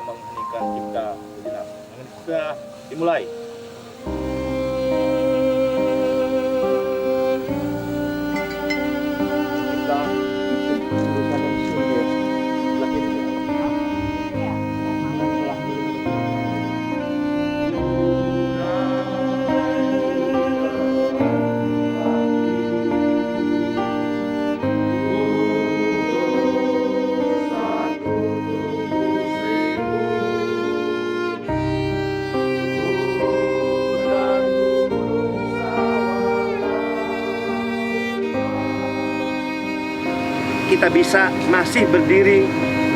mengheningkan cipta sejenak. Sudah dimulai. Kita bisa masih berdiri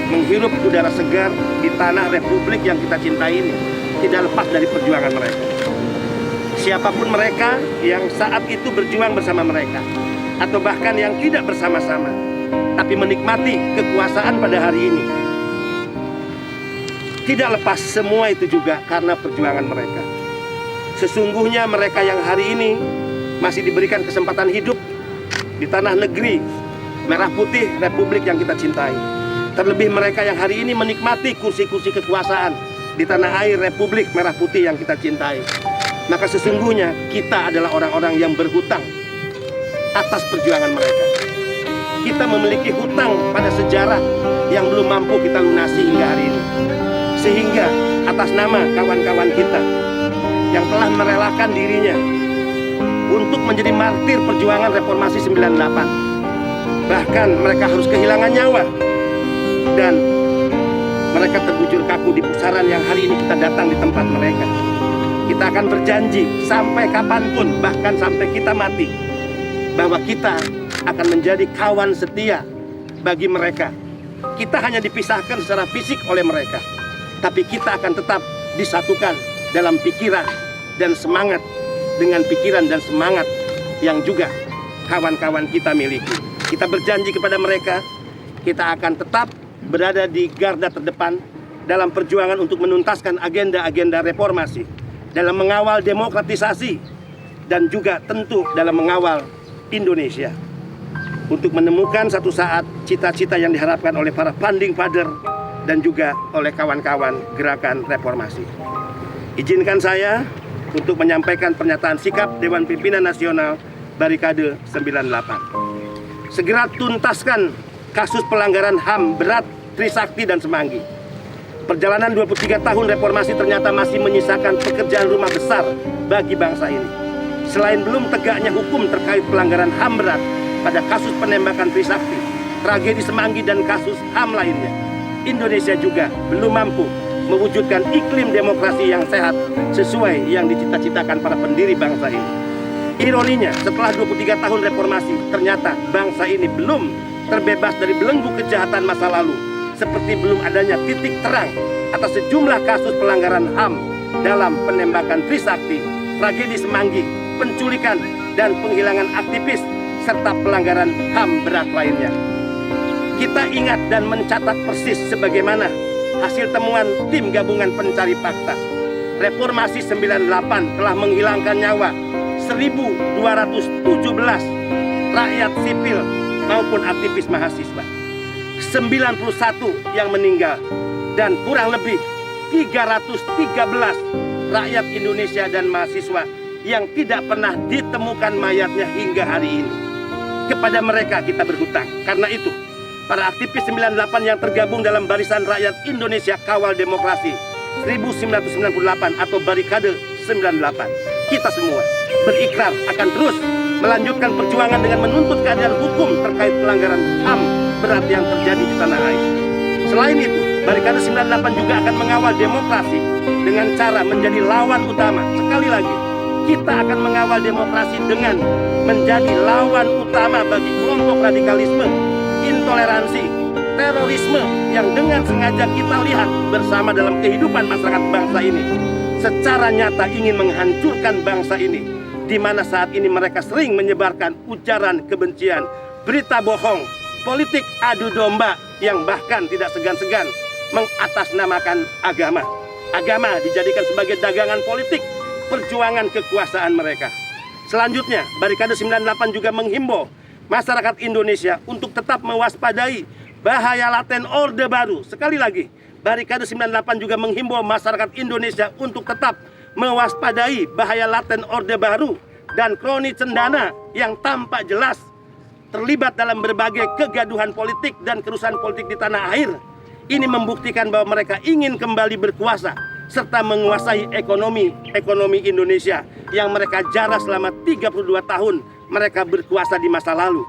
menghirup udara segar di tanah republik yang kita cintai ini tidak lepas dari perjuangan mereka. Siapapun mereka yang saat itu berjuang bersama mereka atau bahkan yang tidak bersama-sama tapi menikmati kekuasaan pada hari ini, tidak lepas semua itu juga karena perjuangan mereka. Sesungguhnya mereka yang hari ini masih diberikan kesempatan hidup di tanah negeri merah putih republik yang kita cintai. Terlebih mereka yang hari ini menikmati kursi-kursi kekuasaan di tanah air republik merah putih yang kita cintai. Maka sesungguhnya kita adalah orang-orang yang berhutang atas perjuangan mereka. Kita memiliki hutang pada sejarah yang belum mampu kita lunasi hingga hari ini. Sehingga atas nama kawan-kawan kita yang telah merelakan dirinya untuk menjadi martir perjuangan reformasi 98, bahkan mereka harus kehilangan nyawa dan mereka terbujur kaku di pusaran yang hari ini kita datang di tempat mereka. Kita akan berjanji sampai kapanpun, bahkan sampai kita mati, bahwa kita akan menjadi kawan setia bagi mereka. Kita hanya dipisahkan secara fisik oleh mereka, tapi kita akan tetap disatukan dalam pikiran dan semangat dengan pikiran dan semangat yang juga kawan-kawan kita miliki. Kita berjanji kepada mereka, kita akan tetap berada di garda terdepan dalam perjuangan untuk menuntaskan agenda-agenda reformasi, dalam mengawal demokratisasi, dan juga tentu dalam mengawal Indonesia. Untuk menemukan satu saat cita-cita yang diharapkan oleh para founding father dan juga oleh kawan-kawan gerakan reformasi. Izinkan saya untuk menyampaikan pernyataan sikap Dewan Pimpinan Nasional Barikade 98. Segera tuntaskan kasus pelanggaran HAM berat Trisakti dan Semanggi. Perjalanan 23 tahun reformasi ternyata masih menyisakan pekerjaan rumah besar bagi bangsa ini. Selain belum tegaknya hukum terkait pelanggaran HAM berat pada kasus penembakan Trisakti, tragedi Semanggi dan kasus HAM lainnya, Indonesia juga belum mampu mewujudkan iklim demokrasi yang sehat sesuai yang dicita-citakan para pendiri bangsa ini. Ironinya, setelah 23 tahun reformasi, ternyata bangsa ini belum terbebas dari belenggu kejahatan masa lalu, seperti belum adanya titik terang atas sejumlah kasus pelanggaran HAM dalam penembakan Trisakti, tragedi Semanggi, penculikan dan penghilangan aktivis, serta pelanggaran HAM berat lainnya. Kita ingat dan mencatat persis sebagaimana hasil temuan tim gabungan pencari fakta. Reformasi 98 telah menghilangkan nyawa 1.217 rakyat sipil maupun aktivis mahasiswa. 91 yang meninggal dan kurang lebih 313 rakyat Indonesia dan mahasiswa yang tidak pernah ditemukan mayatnya hingga hari ini. Kepada mereka kita berhutang. Karena itu, para aktivis 98 yang tergabung dalam Barisan Rakyat Indonesia Kawal Demokrasi 1998 atau Barikade 98, kita semua berikrar akan terus melanjutkan perjuangan dengan menuntut keadilan hukum terkait pelanggaran HAM berat yang terjadi di tanah air. Selain itu, Barikade 98 juga akan mengawal demokrasi dengan cara menjadi lawan utama. Sekali lagi, kita akan mengawal demokrasi dengan menjadi lawan utama bagi kelompok radikalisme, intoleransi, terorisme yang dengan sengaja kita lihat bersama dalam kehidupan masyarakat bangsa ini. Secara nyata ingin menghancurkan bangsa ini, di mana saat ini mereka sering menyebarkan ujaran kebencian, berita bohong, politik adu domba yang bahkan tidak segan-segan mengatasnamakan agama. Agama dijadikan sebagai dagangan politik perjuangan kekuasaan mereka. Selanjutnya, Barikade 98 juga menghimbau masyarakat Indonesia untuk tetap mewaspadai bahaya laten Orde Baru. Sekali lagi, Barikade 98 juga menghimbau masyarakat Indonesia untuk tetap mewaspadai bahaya laten Orde Baru dan kroni cendana yang tampak jelas terlibat dalam berbagai kegaduhan politik dan kerusuhan politik di tanah air. Ini membuktikan bahwa mereka ingin kembali berkuasa serta menguasai ekonomi Indonesia yang mereka jarah selama 32 tahun mereka berkuasa di masa lalu.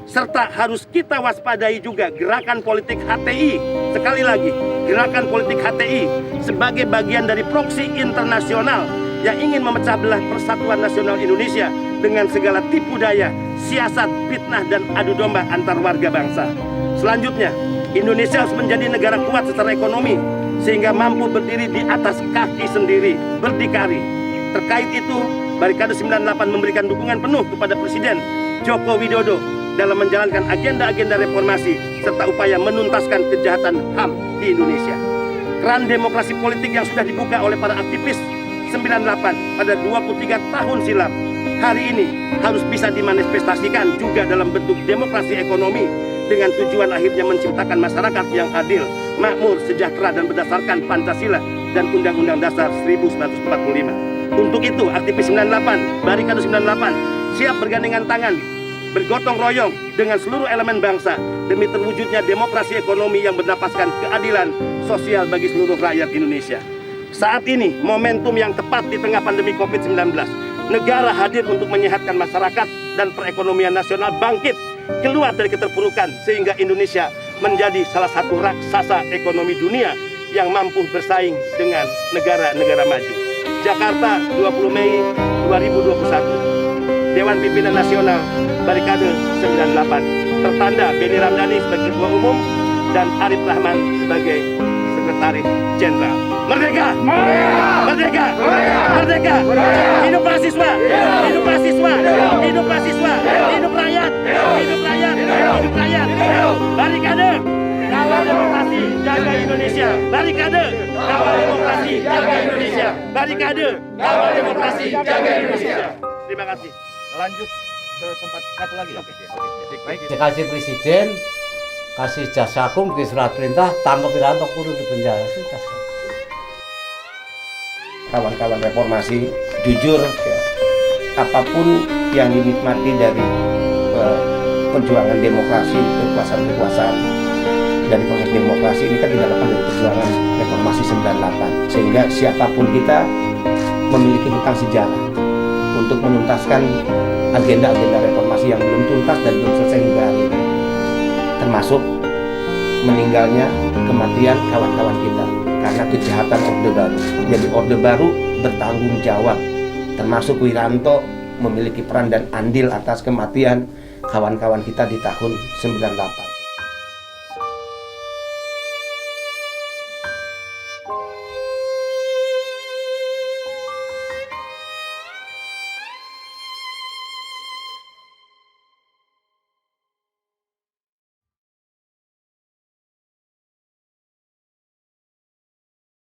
Serta harus kita waspadai juga gerakan politik HTI. Sekali lagi, gerakan politik HTI sebagai bagian dari proksi internasional yang ingin memecah belah persatuan nasional Indonesia dengan segala tipu daya, siasat, fitnah, dan adu domba antar warga bangsa. Selanjutnya, Indonesia harus menjadi negara kuat secara ekonomi sehingga mampu berdiri di atas kaki sendiri, berdikari. Terkait itu, Barikade 98 memberikan dukungan penuh kepada Presiden Joko Widodo dalam menjalankan agenda-agenda reformasi serta upaya menuntaskan kejahatan HAM di Indonesia. Keran demokrasi politik yang sudah dibuka oleh para aktivis 98 pada 23 tahun silam hari ini harus bisa dimanifestasikan juga dalam bentuk demokrasi ekonomi dengan tujuan akhirnya menciptakan masyarakat yang adil, makmur, sejahtera dan berdasarkan Pancasila dan Undang-Undang Dasar 1945. Untuk itu, aktivis 98, Barikade 98 siap bergandengan tangan, bergotong royong dengan seluruh elemen bangsa demi terwujudnya demokrasi ekonomi yang bernapaskan keadilan sosial bagi seluruh rakyat Indonesia. Saat ini momentum yang tepat di tengah pandemi COVID-19. Negara hadir untuk menyehatkan masyarakat dan perekonomian nasional bangkit keluar dari keterpurukan sehingga Indonesia menjadi salah satu raksasa ekonomi dunia yang mampu bersaing dengan negara-negara maju. Jakarta, 20 Mei 2021. Dewan Pimpinan Nasional Barikade 98. Tertanda Benny Ramdhani sebagai Ketua Umum dan Arif Rahman sebagai Sekretaris Jenderal. Merdeka! Merdeka! Merdeka! Hidup mahasiswa! Hidup mahasiswa! Hidup mahasiswa! Hidup rakyat! Hidup rakyat! Hidup rakyat! Barikade! Kawal demokrasi, jaga Indonesia! Barikade! Kawal demokrasi, jaga Indonesia! Barikade! Kawal demokrasi, jaga Indonesia! Terima kasih. Lanjut ke tempat satu lagi. Baik. Saya kasih presiden, kasih jasa agung, bikin surat perintah, tangkap Wiranto, kurung di penjara, sudah. Kawan-kawan reformasi, jujur ya, apapun yang dinikmati dari perjuangan demokrasi, kekuasaan-kekuasaan dari proses demokrasi ini kan tidak lepas dari perjuangan reformasi 98. Sehingga siapapun kita memiliki hutang sejarah untuk menuntaskan agenda-agenda reformasi yang belum tuntas dan belum selesai hingga hari ini, termasuk meninggalnya, kematian kawan-kawan kita karena kejahatan Orde Baru. Jadi Orde Baru bertanggung jawab, termasuk Wiranto memiliki peran dan andil atas kematian kawan-kawan kita di tahun 98.